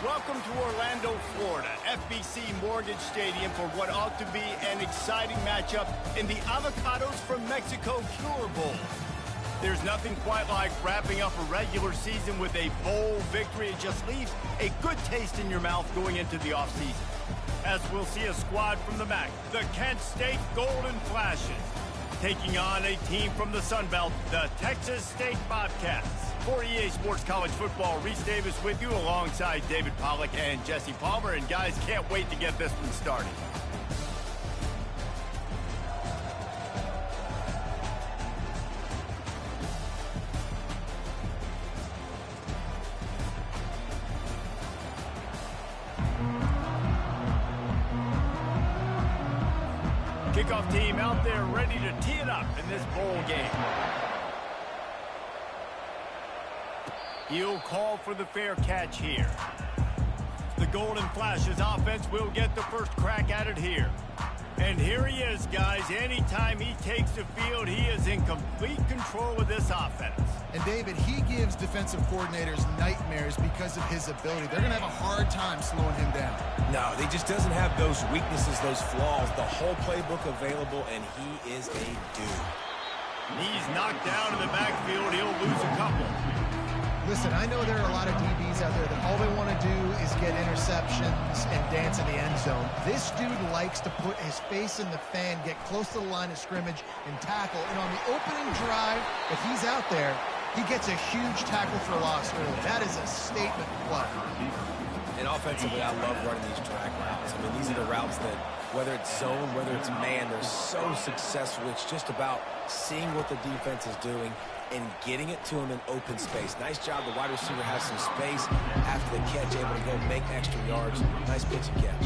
Welcome to Orlando, Florida, FBC Mortgage Stadium for what ought to be an exciting matchup in the Avocados from Mexico Cure Bowl. There's nothing quite like wrapping up a regular season with a bowl victory. It just leaves a good taste in your mouth going into the offseason. As we'll see a squad from the MAC, the Kent State Golden Flashes, taking on a team from the Sun Belt, the Texas State Bobcats. For EA Sports College Football, Reese Davis with you alongside David Pollack and Jesse Palmer. And guys, can't wait to get this one started. Kickoff team out there ready to tee it up in this bowl game. He'll call for the fair catch here. The Golden Flashes offense will get the first crack at it here. And here he is, guys. Anytime he takes the field, he is in complete control of this offense. And David, he gives defensive coordinators nightmares because of his ability. They're going to have a hard time slowing him down. No, he just doesn't have those weaknesses, those flaws. The whole playbook available, and he is a dude. He's knocked down in the backfield. He'll lose a couple. Listen, I know there are a lot of DBs out there that all they want to do is get interceptions and dance in the end zone. This dude likes to put his face in the fan, get close to the line of scrimmage, and tackle. And on the opening drive, if he's out there, he gets a huge tackle for loss early. That is a statement play. And offensively, I love running these drag routes. I mean, these are the routes that, whether it's zone, whether it's man, they're so successful. It's just about seeing what the defense is doing and getting it to him in open space. Nice job. The wide receiver has some space after the catch, able to go make extra yards. Nice pitch and catch.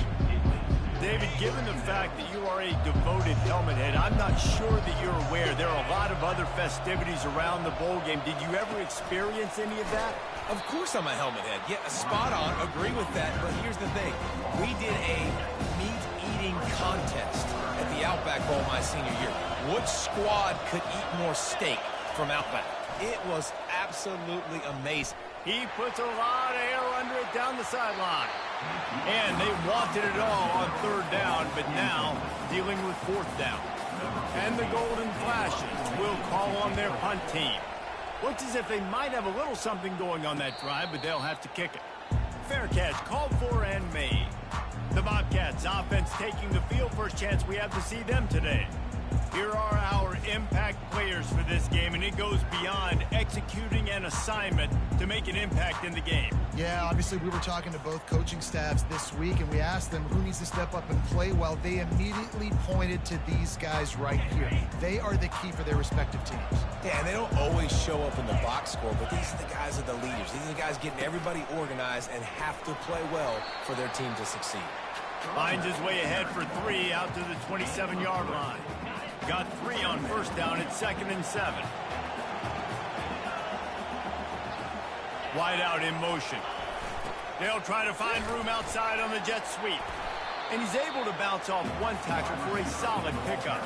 David, given the fact that you are a devoted helmet head, I'm not sure that you're aware there are a lot of other festivities around the bowl game. Did you ever experience any of that? Of course I'm a helmet head. Yeah, spot on. Agree with that. But here's the thing. We did a meat-eating contest at the Outback Bowl my senior year. Which squad could eat more steak from Outback? It was absolutely amazing. He puts a lot of air under it down the sideline. And they wanted it all on third down, but now dealing with fourth down. And the Golden Flashes will call on their punt team. Looks as if they might have a little something going on that drive, but they'll have to kick it. Fair catch called for and made. The Bobcats offense taking the field. First chance we have to see them today. Here are our impact players for this game, and it goes beyond executing an assignment to make an impact in the game. Yeah, obviously we were talking to both coaching staffs this week, and we asked them who needs to step up and play well. They immediately pointed to these guys right here. They are the key for their respective teams. Yeah, and they don't always show up in the box score, but these are the guys that are the leaders. These are the guys getting everybody organized and have to play well for their team to succeed. Finds his way ahead for 3 out to the 27-yard line. Got 3 on first down at 2nd and 7. Wide out in motion. They'll try to find room outside on the jet sweep. And he's able to bounce off one tackle for a solid pickup.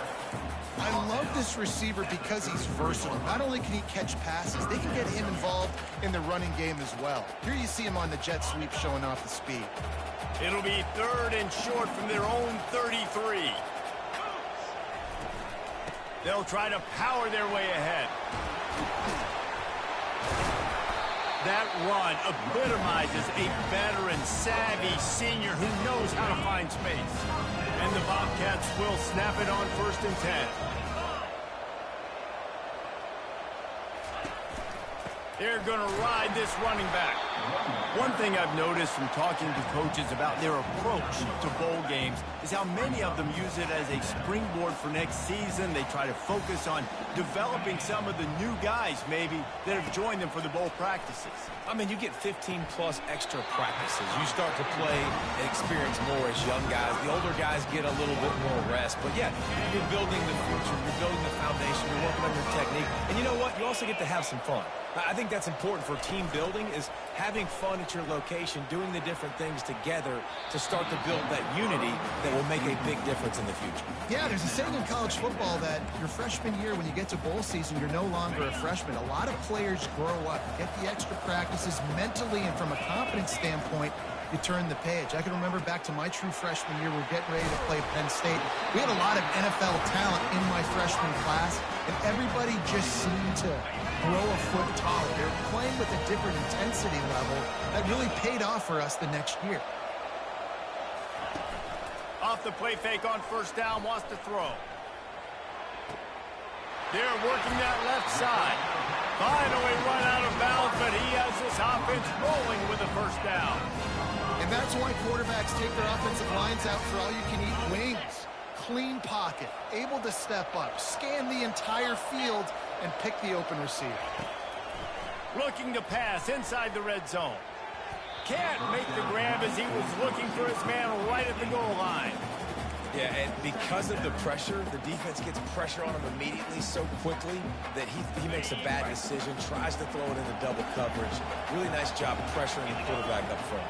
I love this receiver because he's versatile. Not only can he catch passes, they can get him involved in the running game as well. Here you see him on the jet sweep showing off the speed. It'll be 3rd and short from their own 33. They'll try to power their way ahead. That run epitomizes a veteran, savvy senior who knows how to find space. And the Bobcats will snap it on 1st and 10. They're going to ride this running back. One thing I've noticed from talking to coaches about their approach to bowl games is how many of them use it as a springboard for next season. They try to focus on developing some of the new guys, maybe, that have joined them for the bowl practices. I mean, you get 15-plus extra practices. You start to play and experience more as young guys. The older guys get a little bit more rest. But, yeah, you're building the future. You're building the foundation. You're working on your technique. And you know what? You also get to have some fun. I think that's important for team building is having fun at your location, doing the different things together to start to build that unity that will make a big difference in the future. Yeah, there's a saying in college football that your freshman year, when you get to bowl season, you're no longer a freshman. A lot of players grow up, get the extra practices mentally, and from a confidence standpoint, you turn the page. I can remember back to my true freshman year, we were getting ready to play Penn State. We had a lot of NFL talent in my freshman class, and everybody just seemed to grow a foot taller. They were playing with a different intensity level that really paid off for us the next year. Off the play fake on first down, wants to throw. They're working that left side. Finally run out of bounds, but he has this offense rolling with a first down. And that's why quarterbacks take their offensive lines out for all-you-can-eat wings. Clean pocket, able to step up, scan the entire field, and pick the open receiver. Looking to pass inside the red zone. Can't make the grab as he was looking for his man right at the goal line. Yeah, and because of the pressure, the defense gets pressure on him immediately so quickly that he makes a bad decision, tries to throw it into double coverage. Really nice job pressuring the quarterback up front.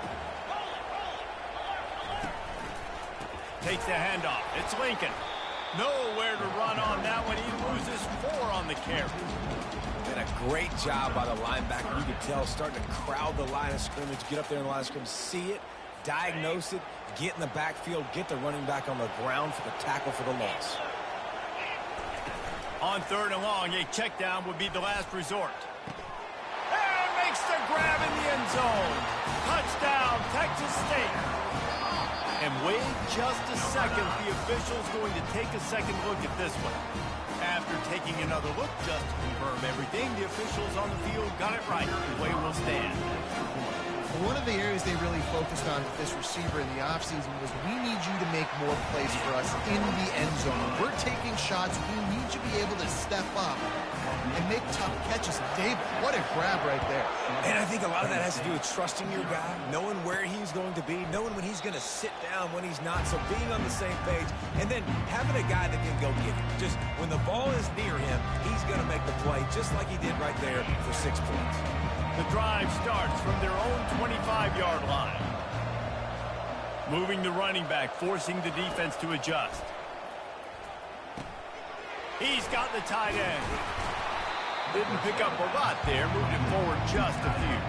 Takes the handoff. It's Lincoln. Nowhere to run on that one. He loses 4 on the carry. And a great job by the linebacker. You could tell starting to crowd the line of scrimmage, get up there in the line of scrimmage, see it, diagnose it, get in the backfield, get the running back on the ground for the tackle for the loss. On 3rd and long, a check down would be the last resort. And makes the grab in the end zone. Touchdown, Texas State. And wait just a second, the official's going to take a second look at this one. After taking another look just to confirm everything, the officials on the field got it right. The play will stand. One of the areas they really focused on with this receiver in the offseason was we need you to make more plays for us in the end zone. When we're taking shots, we need you to be able to step up and make tough catches. David, what a grab right there. And I think a lot of that has to do with trusting your guy, knowing where he's going to be, knowing when he's going to sit down, when he's not, so being on the same page, and then having a guy that can go get it. Just when the ball is near him, he's going to make the play just like he did right there for 6 points. The drive starts from their own 25-yard line. Moving the running back, forcing the defense to adjust. He's got the tight end. Didn't pick up a lot there, moved it forward just a few.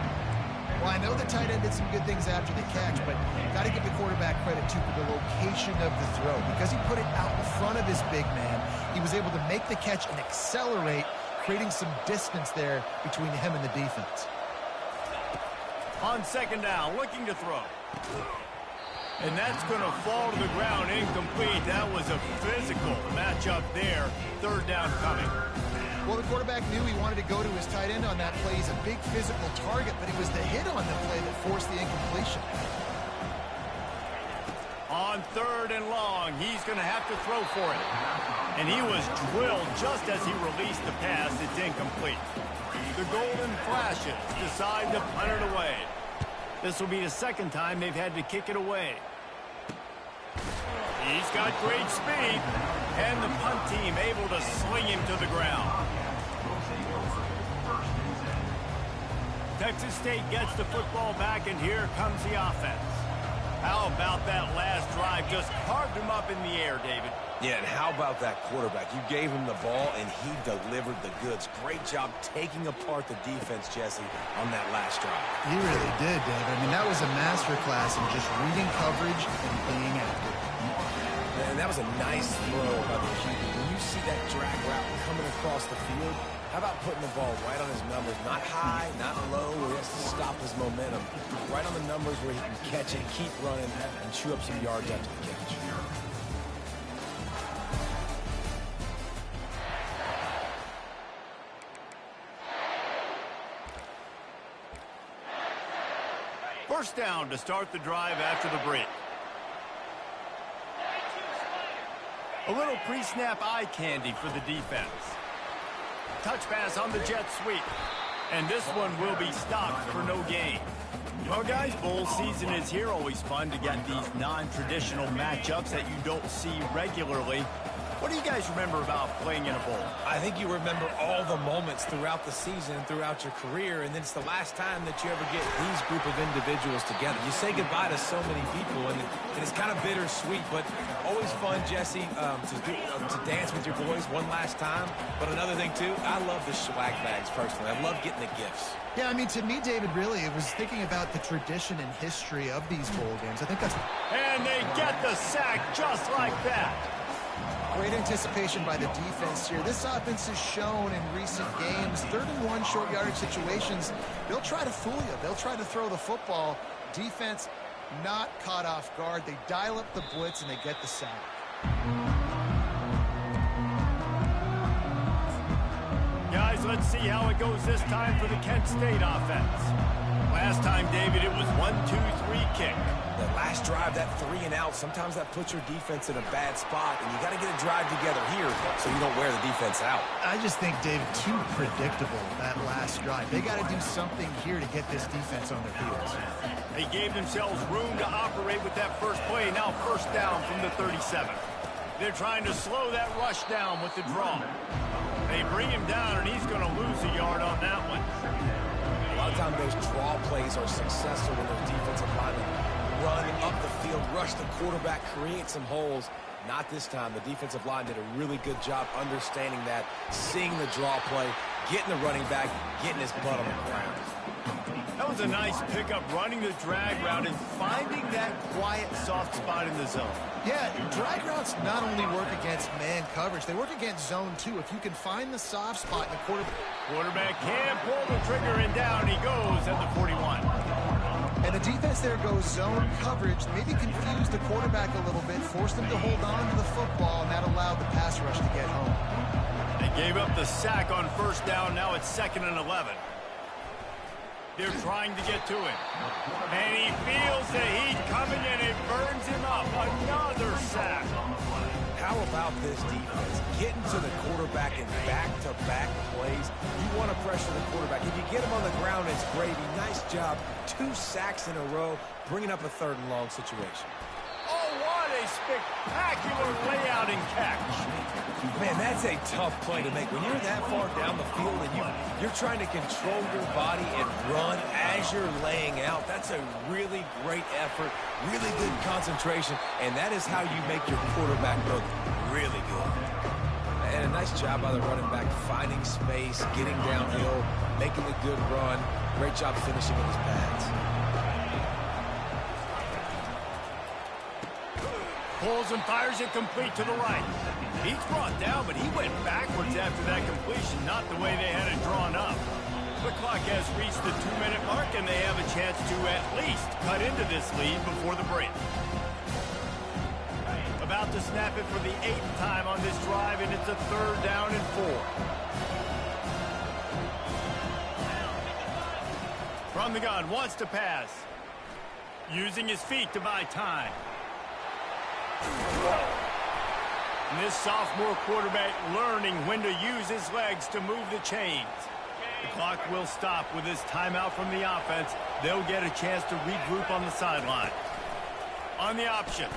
Well, I know the tight end did some good things after the catch, but got to give the quarterback credit, too, for the location of the throw. Because he put it out in front of his big man, he was able to make the catch and accelerate, creating some distance there between him and the defense. On 2nd down, looking to throw. And that's going to fall to the ground incomplete. That was a physical matchup there. 3rd down coming. Well, the quarterback knew he wanted to go to his tight end on that play. He's a big physical target, but it was the hit on the play that forced the incompletion. On 3rd and long, he's going to have to throw for it. And he was drilled just as he released the pass. It's incomplete. The Golden Flashes decide to punt it away. This will be the 2nd time they've had to kick it away. He's got great speed, and the punt team able to sling him to the ground. Texas State gets the football back, and here comes the offense. How about that last drive? Just carved him up in the air, David. Yeah, and how about that quarterback? You gave him the ball, and he delivered the goods. Great job taking apart the defense, Jesse, on that last drive. He really did, David. I mean, that was a masterclass in just reading coverage and being accurate. And that was a nice throw by the QB. When you see that drag route coming across the field, how about putting the ball right on his numbers? Not high, not low, where he has to stop his momentum. Right on the numbers where he can catch it, keep running, and chew up some yards after the catch. First down to start the drive after the break. A little pre-snap eye candy for the defense. Touch pass on the jet sweep. And this one will be stopped for no gain. Well, guys, bowl season is here. Always fun to get these non-traditional matchups that you don't see regularly. What do you guys remember about playing in a bowl? I think you remember all the moments throughout the season, throughout your career, and then it's the last time that you ever get these group of individuals together. You say goodbye to so many people, and it's kind of bittersweet, but always fun, Jesse, to dance with your boys one last time. But another thing, too, I love the swag bags, personally. I love getting the gifts. Yeah, I mean, to me, David, really, it was thinking about the tradition and history of these bowl games. I think that's... And they get the sack just like that. Great anticipation by the defense here. This offense has shown in recent games, 3rd and 1 short yardage situations, they'll try to fool you. They'll try to throw the football. Defense not caught off guard. They dial up the blitz, and they get the sack. Guys, let's see how it goes this time for the Kent State offense. Last time, David, it was 1-2-3 kick. That last drive, that 3 and out, sometimes that puts your defense in a bad spot, and you got to get a drive together here so you don't wear the defense out. I just think, David, too predictable, that last drive. They got to do something here to get this defense on their heels. They gave themselves room to operate with that first play. Now 1st down from the 37. They're trying to slow that rush down with the draw. They bring him down, and he's going to lose a yard on that one. A lot of times those draw plays are successful when those defensive linemen run up the field, rush the quarterback, create some holes. Not this time. The defensive line did a really good job understanding that, seeing the draw play, getting the running back, getting his butt on the ground. That was a nice pickup, running the drag route and finding that quiet, soft spot in the zone. Yeah, drag routes not only work against man coverage, they work against zone too. If you can find the soft spot in the quarterback can pull the trigger, and down he goes at the 41. And the defense there goes zone coverage, maybe confused the quarterback a little bit, forced him to hold on to the football, and that allowed the pass rush to get home. They gave up the sack on 1st down. Now it's 2nd and 11. They're trying to get to him. And he feels the heat coming, and it burns him up. Another sack. How about this defense? Getting to the quarterback in back-to-back plays. You want to pressure the quarterback. If you get him on the ground, it's gravy. Nice job. 2 sacks in a row, bringing up a 3rd and long situation. Oh, what a spectacular layout and catch. Man, that's a tough play to make. When you're that far down the field and you're trying to control your body and run as you're laying out, that's a really great effort, really good concentration, and that is how you make your quarterback look really good. And a nice job by the running back, finding space, getting downhill, making a good run. Great job finishing with his pads. Pulls and fires it complete to the right. He's brought down, but he went backwards after that completion, not the way they had it drawn up. The clock has reached the 2-minute mark, and they have a chance to at least cut into this lead before the break. About to snap it for the 8th time on this drive, and it's a 3rd down and 4. From the gun, wants to pass. Using his feet to buy time. And this sophomore quarterback learning when to use his legs to move the chains. The clock will stop with this timeout from the offense. They'll get a chance to regroup on the sideline. On the option.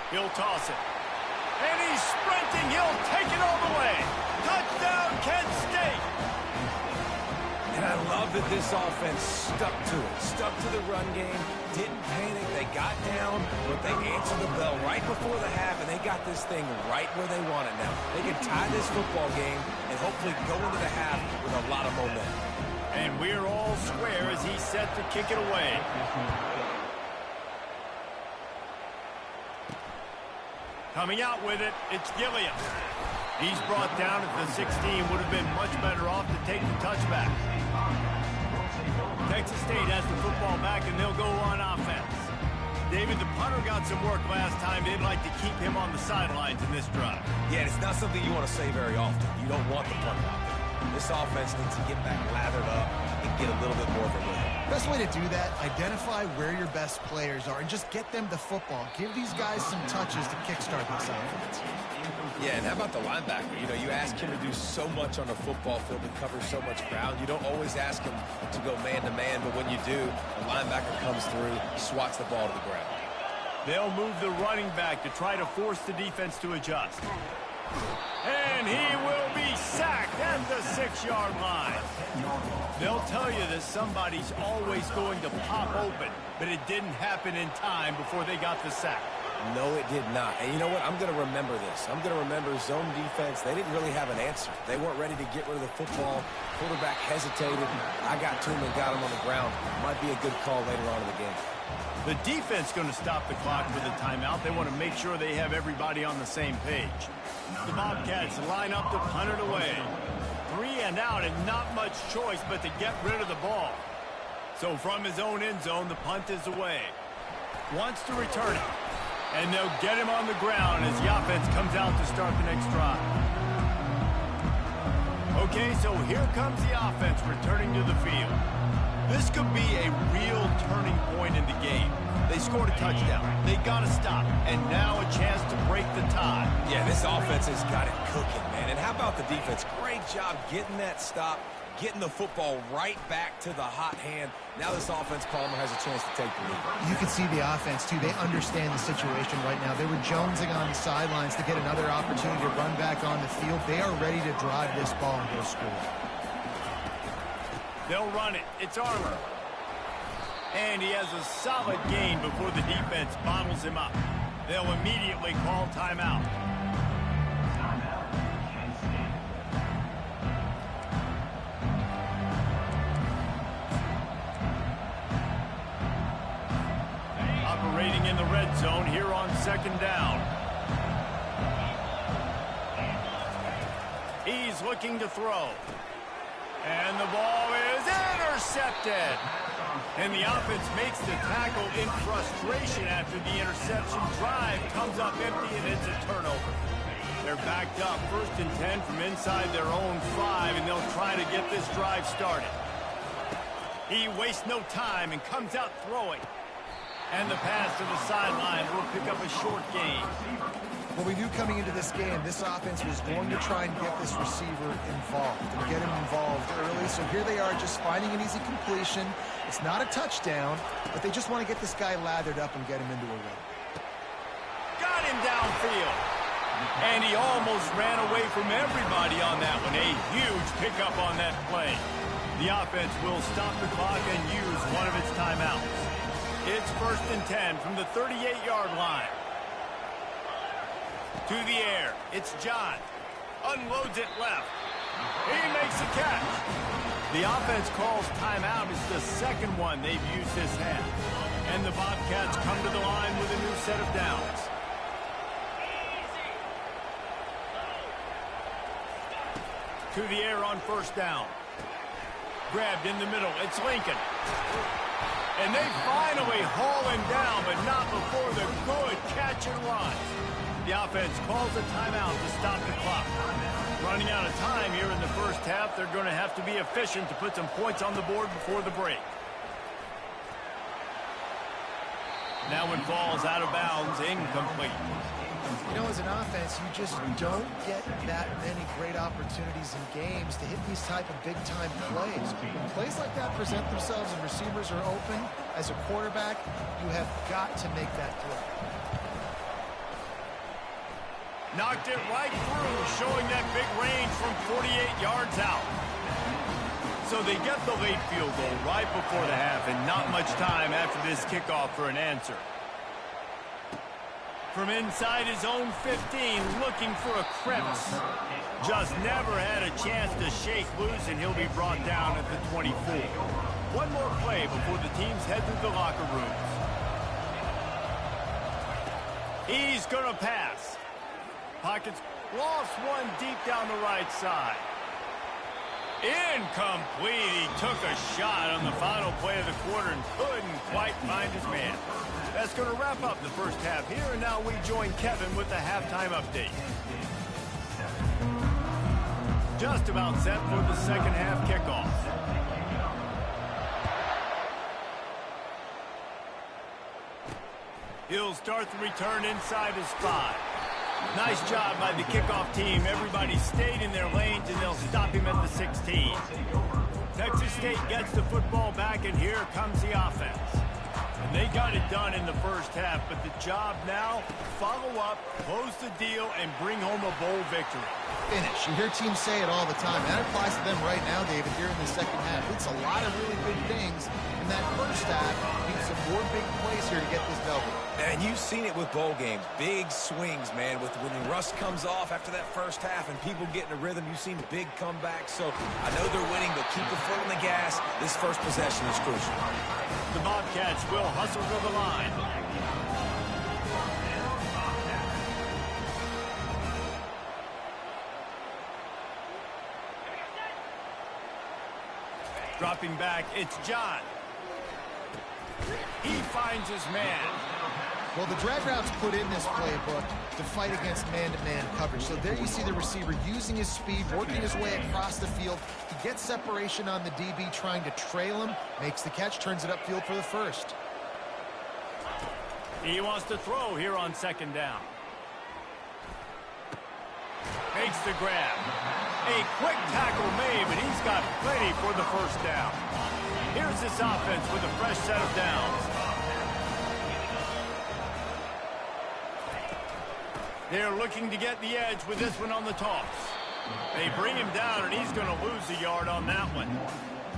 He'll toss it. And he's sprinting. He'll take it all the way. Touchdown, Kent State. And I love that this offense stuck to it, stuck to the run game, didn't panic. They got down, but they answered the bell right before the half, and they got this thing right where they want it now. They can tie this football game and hopefully go into the half with a lot of momentum. And we're all square as he's set to kick it away. Coming out with it, it's Gilliam. He's brought down at the 16. Would have been much better off to take the touchback. Texas State has the football back, and they'll go on offense. David, the punter got some work last time. They'd like to keep him on the sidelines in this drive. Yeah, it's not something you want to say very often. You don't want the punter out there. This offense needs to get back lathered up and get a little bit more of a rhythm. Best way to do that, identify where your best players are and just get them the football. Give these guys some touches to kickstart this offense. Yeah, and how about the linebacker? You know, you ask him to do so much on the football field and cover so much ground. You don't always ask him to go man-to-man, but when you do, the linebacker comes through, swats the ball to the ground. They'll move the running back to try to force the defense to adjust. And he will be sacked at the 6-yard line. They'll tell you that somebody's always going to pop open, but it didn't happen in time before they got the sack. No, it did not. And you know what? I'm going to remember this. I'm going to remember zone defense. They didn't really have an answer. They weren't ready to get rid of the football. Quarterback hesitated. I got to him and got him on the ground. Might be a good call later on in the game. The defense going to stop the clock with a timeout. They want to make sure they have everybody on the same page. The Bobcats line up to punt it away. 3 and out and not much choice but to get rid of the ball. So from his own end zone, the punt is away. Wants to return it. And they'll get him on the ground as the offense comes out to start the next drive. Okay, so here comes the offense returning to the field. This could be a real turning point in the game. They scored a touchdown. They got to stop. And now a chance to break the tie. Yeah, this offense has got it cooking, man. And how about the defense? Great job getting that stop, getting the football right back to the hot hand. Now this offense, Palmer, has a chance to take the lead. You can see the offense, too. They understand the situation right now. They were jonesing on the sidelines to get another opportunity to run back on the field. They are ready to drive this ball and go score. They'll run it. It's Armour. And he has a solid gain before the defense bottles him up. They'll immediately call timeout. Operating in the red zone here on 2nd down. He's looking to throw. And the ball is intercepted. And the offense makes the tackle in frustration after the interception. Drive comes up empty, and it's a turnover. They're backed up 1st and 10 from inside their own 5, and they'll try to get this drive started. He wastes no time and comes out throwing. And the pass to the sideline will pick up a short gain. Well, we knew coming into this game, this offense was going to try and get this receiver involved and get him involved early. So here they are just finding an easy completion. It's not a touchdown, but they just want to get this guy lathered up and get him into a run. Got him downfield. And he almost ran away from everybody on that one. A huge pickup on that play. The offense will stop the clock and use one of its timeouts. It's 1st and 10 from the 38-yard line. To the air. It's John. Unloads it left. He makes the catch. The offense calls timeout. It's the second one they've used this half. And the Bobcats come to the line with a new set of downs. To the air on 1st down. Grabbed in the middle. It's Lincoln. And they finally haul him down, but not before the good catch and run. The offense calls a timeout to stop the clock. Running out of time here in the 1st half, they're going to have to be efficient to put some points on the board before the break. That one falls out of bounds, incomplete. You know, as an offense, you just don't get that many great opportunities in games to hit these type of big-time plays. When plays like that present themselves and receivers are open, as a quarterback, you have got to make that play. Knocked it right through, showing that big range from 48 yards out. So they get the late field goal right before the half, and not much time after this kickoff for an answer. From inside his own 15, looking for a crevice. Just never had a chance to shake loose, and he'll be brought down at the 24. One more play before the teams head to the locker rooms. He's going to pass. Pockets lost one deep down the right side. Incomplete. He took a shot on the final play of the quarter and couldn't quite find his man. That's going to wrap up the 1st half here, and now we join Kevin with the halftime update. Just about set for the 2nd half kickoff. He'll start the return inside his 5. Nice job by the kickoff team. Everybody stayed in their lanes, and they'll stop him at the 16. Texas State gets the football back, and here comes the offense. And they got it done in the first half, but the job now, follow up, close the deal, and bring home a bowl victory. Finish. You hear teams say it all the time. That applies to them right now, David, here in the second half. It's a lot of really good things in that first half. Need some more big plays here to get this double. And you've seen it with bowl games. Big swings, man. With when the rust comes off after that first half and people get in a rhythm, you've seen big comebacks. So I know they're winning, but keep the foot on the gas. This first possession is crucial. The Bobcats will hustle to the line. Dropping back, it's John. He finds his man. Well, the drag routes put in this playbook to fight against man-to-man coverage. So there you see the receiver using his speed, working his way across the field. He gets separation on the DB, trying to trail him, makes the catch, turns it upfield for the first. He wants to throw here on second down. Makes the grab. A quick tackle made, but he's got plenty for the first down. Here's this offense with a fresh set of downs. They're looking to get the edge with this one on the toss. They bring him down, and he's going to lose a yard on that one.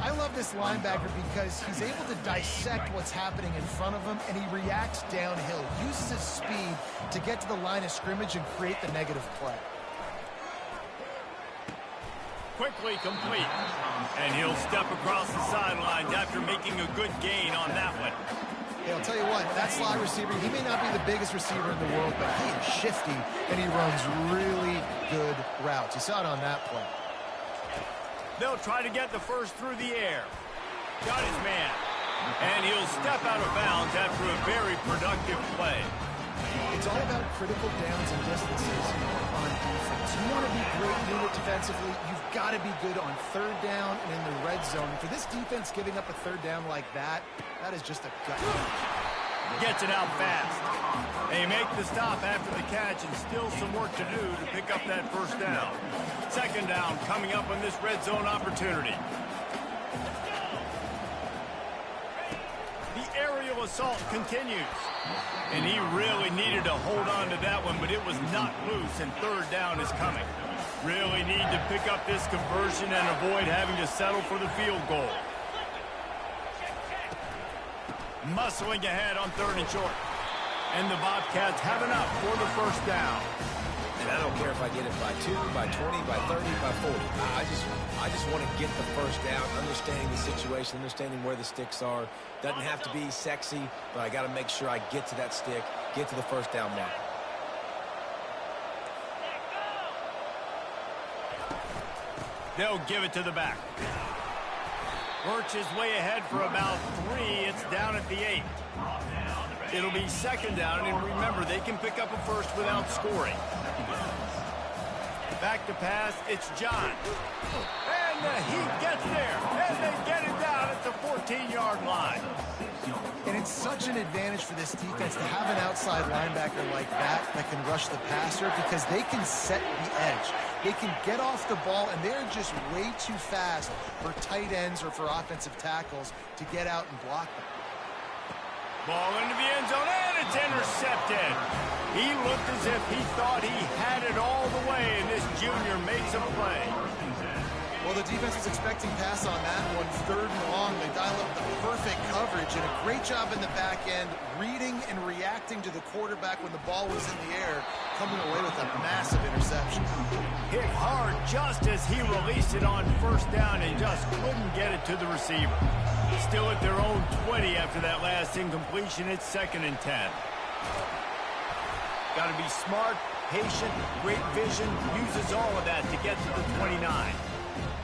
I love this linebacker because he's able to dissect what's happening in front of him, and he reacts downhill, uses his speed to get to the line of scrimmage and create the negative play. Quickly complete. And he'll step across the sidelines after making a good gain on that one. Hey, I'll tell you what, that slot receiver, he may not be the biggest receiver in the world, but he is shifty, and he runs really good routes. You saw it on that play. They'll try to get the first through the air. Got his man. And he'll step out of bounds after a very productive play. It's all about critical downs and distances on defense. You want to be great unit defensively, you've got to be good on third down and in the red zone. And for this defense giving up a third down like that, that is just a gut punch. Gets it out fast. They make the stop after the catch, and still some work to do to pick up that first down. Second down coming up on this red zone opportunity. The aerial assault continues. And he really needed to hold on to that one, but it was not loose, and third down is coming. Really need to pick up this conversion and avoid having to settle for the field goal. Muscling ahead on third and short. And the Bobcats have enough for the first down. And I don't care if I get it by 2, by 20, by 30, by 40. I just want to get the first down, understanding the situation, understanding where the sticks are. Doesn't have to be sexy, but I got to make sure I get to that stick, get to the first down mark. They'll give it to the back. Works his way ahead for about 3. It's down at the 8. It'll be second down, and remember, they can pick up a first without scoring. Back to pass, it's John. And he gets there, and they get it down at the 14-yard line. And it's such an advantage for this defense to have an outside linebacker like that can rush the passer, because they can set the edge. They can get off the ball, and they're just way too fast for tight ends or for offensive tackles to get out and block them. Ball into the end zone, and it's intercepted. He looked as if he thought he had it all the way, and this junior makes a play. Well, the defense was expecting pass on that one. Third and long, they dial up the perfect coverage, and a great job in the back end, reading and reacting to the quarterback when the ball was in the air, coming away with a massive interception. Hit hard just as he released it on first down and just couldn't get it to the receiver. Still at their own 20 after that last incompletion. It's second and 10. Got to be smart, patient, great vision, uses all of that to get to the 29.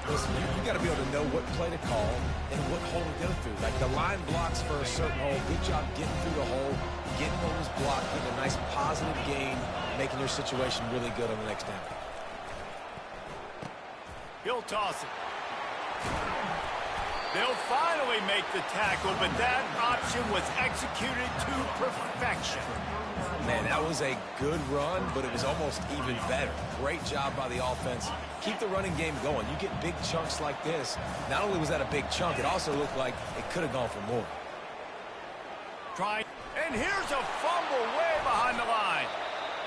Listen, you got to be able to know what play to call and what hole to go through. Like the line blocks for a certain hole. Good job getting through the hole, getting what was blocked, getting a nice positive gain, making your situation really good on the next down. He'll toss it. They'll finally make the tackle, but that option was executed to perfection. Man, that was a good run, but it was almost even better. Great job by the offense. Keep the running game going. You get big chunks like this. Not only was that a big chunk, it also looked like it could have gone for more. Trying, and here's a fumble way behind the line.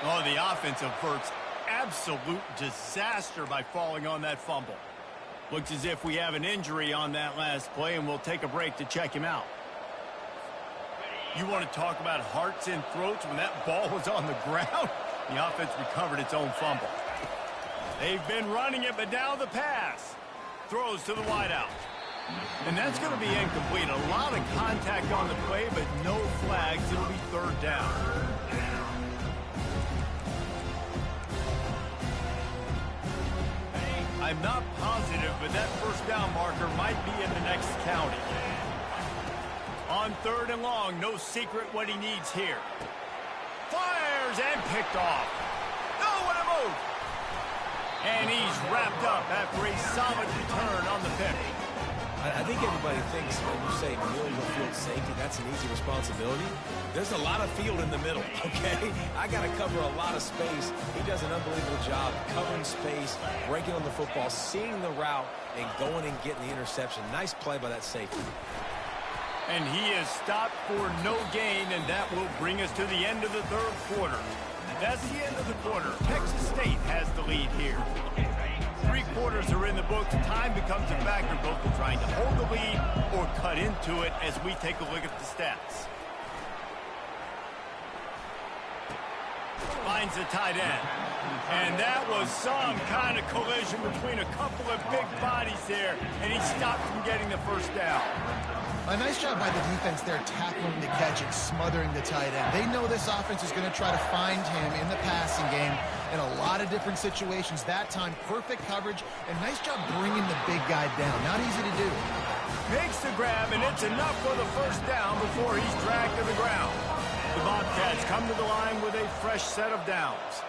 Oh, the offense averts absolute disaster by falling on that fumble. Looks as if we have an injury on that last play, and we'll take a break to check him out. You want to talk about hearts and throats when that ball was on the ground? The offense recovered its own fumble. They've been running it, but now the pass. Throws to the wideout. And that's going to be incomplete. A lot of contact on the play, but no flags. It'll be third down. I'm not positive, but that first down marker might be in the next county. On third and long, no secret what he needs here. Fires and picked off. Oh, what a move! And he's wrapped up after a solid return on the pick. I think everybody thinks when you say middle of the field safety, that's an easy responsibility. There's a lot of field in the middle, okay? I got to cover a lot of space. He does an unbelievable job covering space, breaking on the football, seeing the route, and going and getting the interception. Nice play by that safety. And he is stopped for no gain, and that will bring us to the end of the third quarter. That's the end of the quarter. Texas State has the lead here. 3 quarters are in the books. Time becomes a factor, both in trying to hold the lead or cut into it as we take a look at the stats. Finds the tight end. And that was some kind of collision between a couple of big bodies there, and he stopped from getting the first down. A nice job by the defense there tackling the catch and smothering the tight end. They know this offense is going to try to find him in the passing game in a lot of different situations. That time, perfect coverage, and nice job bringing the big guy down. Not easy to do. Makes the grab, and it's enough for the first down before he's dragged to the ground. The Bobcats come to the line with a fresh set of downs.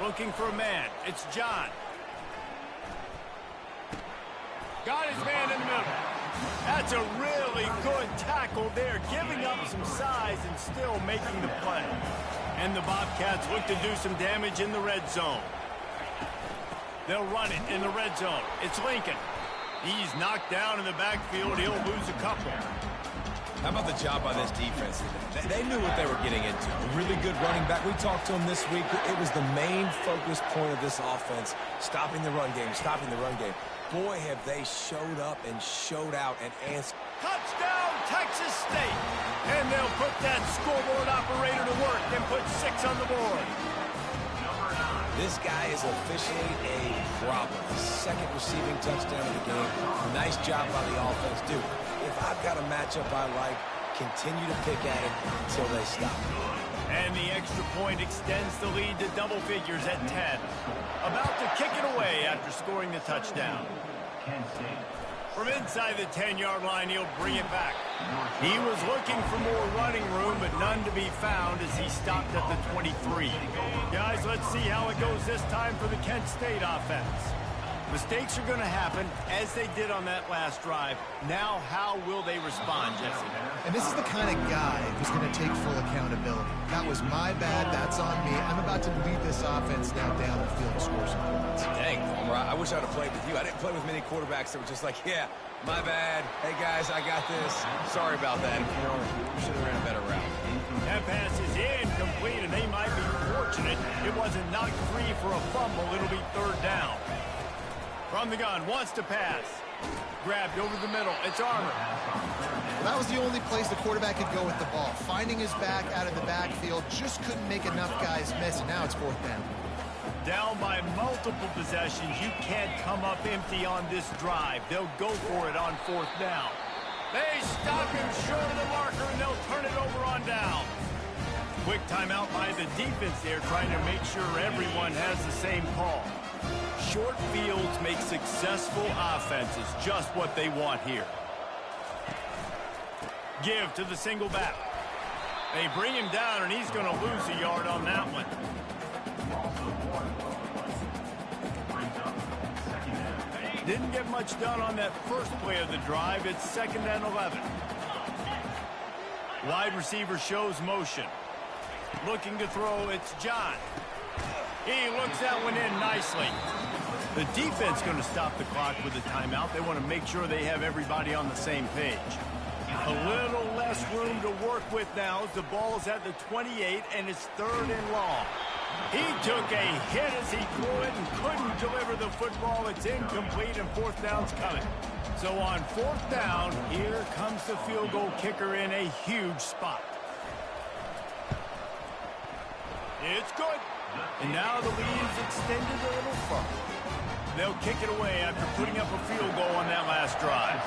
Looking for a man. It's John. Got his man in the middle. That's a really good tackle there, giving up some size and still making the play. And the Bobcats look to do some damage in the red zone. They'll run it in the red zone. It's Lincoln. He's knocked down in the backfield. He'll lose a couple. How about the job by this defense? They knew what they were getting into. A really good running back. We talked to him this week. It was the main focus point of this offense, stopping the run game, stopping the run game. Boy, have they showed up and showed out and answered. Touchdown, Texas State. And they'll put that scoreboard operator to work and put 6 on the board. This guy is officially a problem. The second receiving touchdown of the game. Nice job by the offense. Dude, if I've got a matchup I like, continue to pick at it until they stop. And the extra point extends the lead to double figures at 10. About to kick it away after scoring the touchdown. From inside the 10-yard line, he'll bring it back. He was looking for more running room, but none to be found as he stopped at the 23. Guys, let's see how it goes this time for the Kent State offense. Mistakes are going to happen, as they did on that last drive. Now, how will they respond, Jesse? And this is the kind of guy who's going to take full accountability. That was my bad. That's on me. I'm about to lead this offense now down the field and score some points. Dang, Palmer, I wish I would have played with you. I didn't play with many quarterbacks that were just like, yeah, my bad. Hey, guys, I got this. Sorry about that. We should have ran a better route. That pass is incomplete, and they might be fortunate it wasn't knocked free for a fumble. It'll be third down. From the gun, wants to pass. Grabbed over the middle. It's Armour. Well, that was the only place the quarterback could go with the ball. Finding his back out of the backfield, just couldn't make enough guys miss, and now it's fourth down. Down by multiple possessions. You can't come up empty on this drive. They'll go for it on fourth down. They stop him short of the marker, and they'll turn it over on down. Quick timeout by the defense there, trying to make sure everyone has the same call. Short fields make successful offenses just what they want here. Give to the single back. They bring him down, and he's going to lose a yard on that one. Didn't get much done on that first play of the drive. It's 2nd and 11. Wide receiver shows motion. Looking to throw, it's John. He looks that one in nicely. The defense going to stop the clock with a timeout. They want to make sure they have everybody on the same page. A little less room to work with now as the ball's at the 28 and it's 3rd and long. He took a hit as he threw it and couldn't deliver the football. It's incomplete and 4th down's coming. So on 4th down, here comes the field goal kicker in a huge spot. It's good. And now the lead's extended a little further. They'll kick it away after putting up a field goal on that last drive.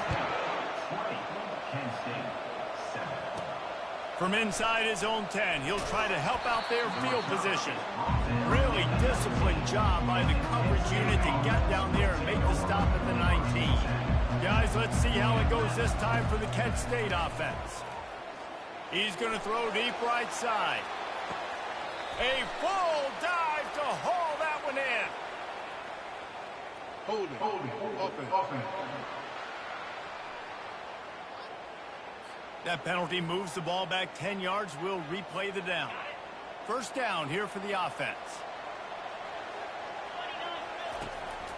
From inside his own 10, he'll try to help out their field position. Really disciplined job by the coverage unit to get down there and make the stop at the 19. Guys, let's see how it goes this time for the Kent State offense. He's going to throw deep right side. A full dive to haul that one in. Offense. That penalty moves the ball back 10 yards. We'll replay the down. 1st down here for the offense.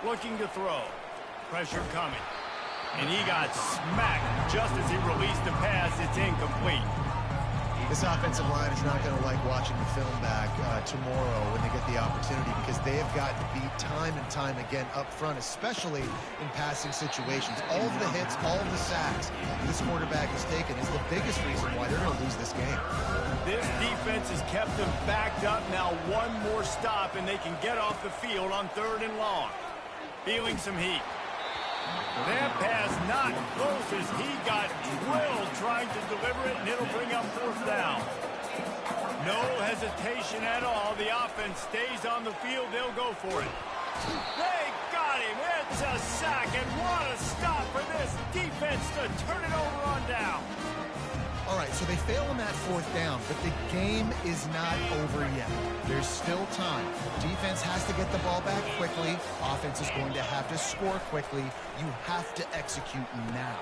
Looking to throw. Pressure coming. And he got smacked just as he released the pass. It's incomplete. This offensive line is not going to like watching the film back tomorrow when they get the opportunity, because they have gotten beat time and time again up front, especially in passing situations. All of the hits, all of the sacks this quarterback has taken is the biggest reason why they're going to lose this game. This defense has kept them backed up. Now one more stop and they can get off the field on 3rd and long. Feeling some heat. That pass not close as he got drilled trying to deliver it, and it'll bring up 4th down. No hesitation at all. The offense stays on the field. They'll go for it. They got him. It's a sack, and what a stop for this defense to turn it over on down. All right, so they fail on that 4th down, but the game is not over yet. There's still time. Defense has to get the ball back quickly. Offense is going to have to score quickly. You have to execute now.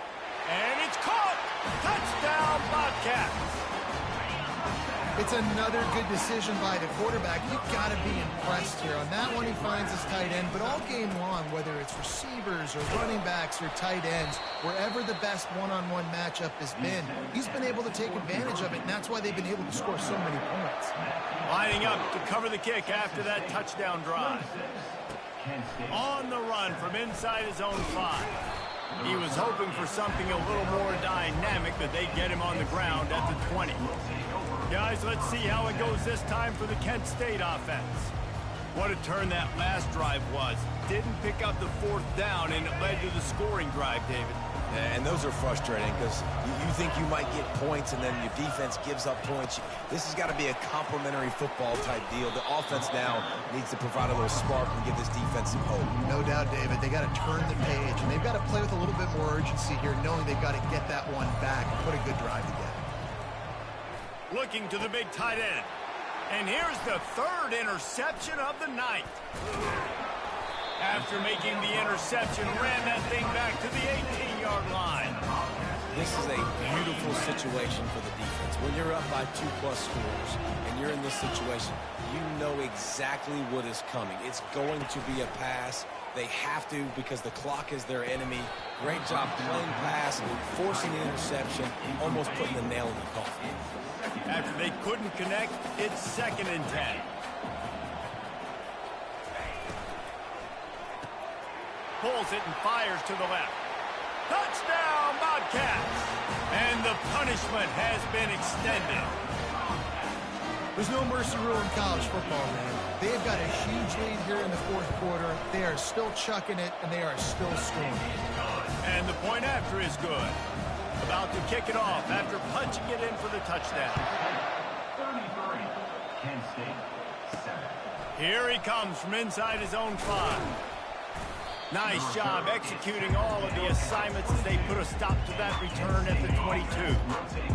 And it's caught! Touchdown, Bobcats! It's another good decision by the quarterback. You've got to be impressed here. On that one, he finds his tight end, but all game long, whether it's receivers or running backs or tight ends, wherever the best one-on-one matchup has been, he's been able to take advantage of it, and that's why they've been able to score so many points. Lining up to cover the kick after that touchdown drive. On the run from inside his own 5. He was hoping for something a little more dynamic, but they get him on the ground at the 20. Guys, let's see how it goes this time for the Kent State offense. What a turn that last drive was. Didn't pick up the 4th down, and it led to the scoring drive, David. Yeah, and those are frustrating because you think you might get points and then your defense gives up points. This has got to be a complementary football type deal. The offense now needs to provide a little spark and give this defense some hope. No doubt, David. They got to turn the page, and they've got to play with a little bit more urgency here, knowing they've got to get that one back and put a good drive together. Looking to the big tight end. And here's the 3rd interception of the night. After making the interception, ran that thing back to the 18-yard line. This is a beautiful situation for the defense. When you're up by 2+ scores and you're in this situation, you know exactly what is coming. It's going to be a pass. They have to, because the clock is their enemy. Great job playing pass, forcing the interception, almost putting the nail in the coffin. After they couldn't connect, it's 2nd and 10. Pulls it and fires to the left. Touchdown, Bobcats! And the punishment has been extended. There's no mercy rule in college football, man. They've got a huge lead here in the 4th quarter. They are still chucking it, and they are still scoring. And the point after is good. About to kick it off after punching it in for the touchdown. 33, Kent State, 7. Here he comes from inside his own 5. Nice job executing all of the assignments as they put a stop to that return at the 22.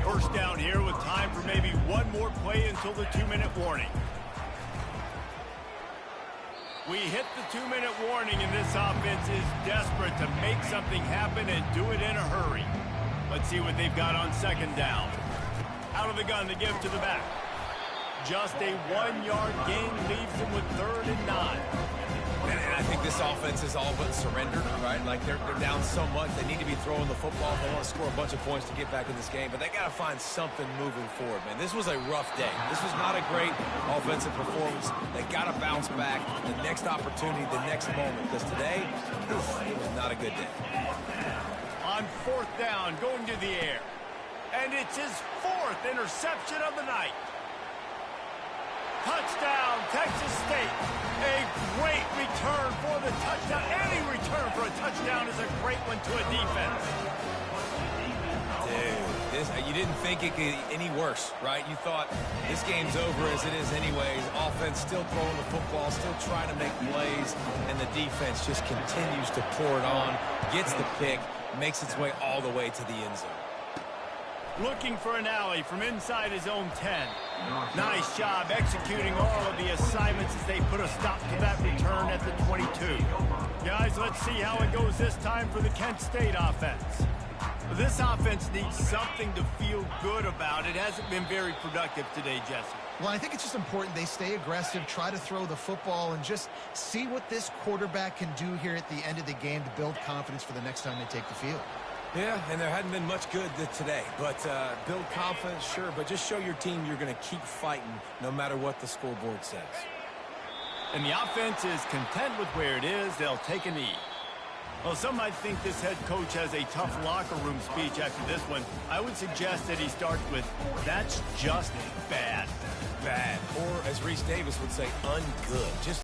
1st down here with time for maybe one more play until the 2-minute warning. We hit the 2-minute warning, and this offense is desperate to make something happen and do it in a hurry. Let's see what they've got on 2nd down. Out of the gun to give to the back. Just a 1-yard gain leaves them with 3rd and 9. And I think this offense is all but surrendered, right? Like they're down so much. They need to be throwing the football. They want to score a bunch of points to get back in this game, but they got to find something moving forward, man. This was a rough day. This was not a great offensive performance. They got to bounce back the next opportunity, the next moment, because today, it was not a good day. On fourth down, going to the air. And it's his fourth interception of the night. Touchdown, Texas State. A great return for the touchdown. Any return for a touchdown is a great one to a defense. Dude, you didn't think it could get any worse, right? You thought this game's over as it is anyways. Offense still throwing the football, still trying to make plays, and the defense just continues to pour it on, gets the pick, makes its way all the way to the end zone. Looking for an alley from inside his own 10. Nice job executing all of the assignments as they put a stop to that return at the 22. Guys, let's see how it goes this time for the Kent State offense. This offense needs something to feel good about. It hasn't been very productive today, Jesse. Well, I think it's just important they stay aggressive, try to throw the football, and just see what this quarterback can do here at the end of the game to build confidence for the next time they take the field. Yeah, and there hadn't been much good today. But build confidence, sure, but just show your team you're going to keep fighting no matter what the scoreboard says. And the offense is content with where it is. They'll take a knee. Well, some might think this head coach has a tough locker room speech after this one. I would suggest that he starts with, "That's just bad." Bad. Or, as Reese Davis would say, ungood. Just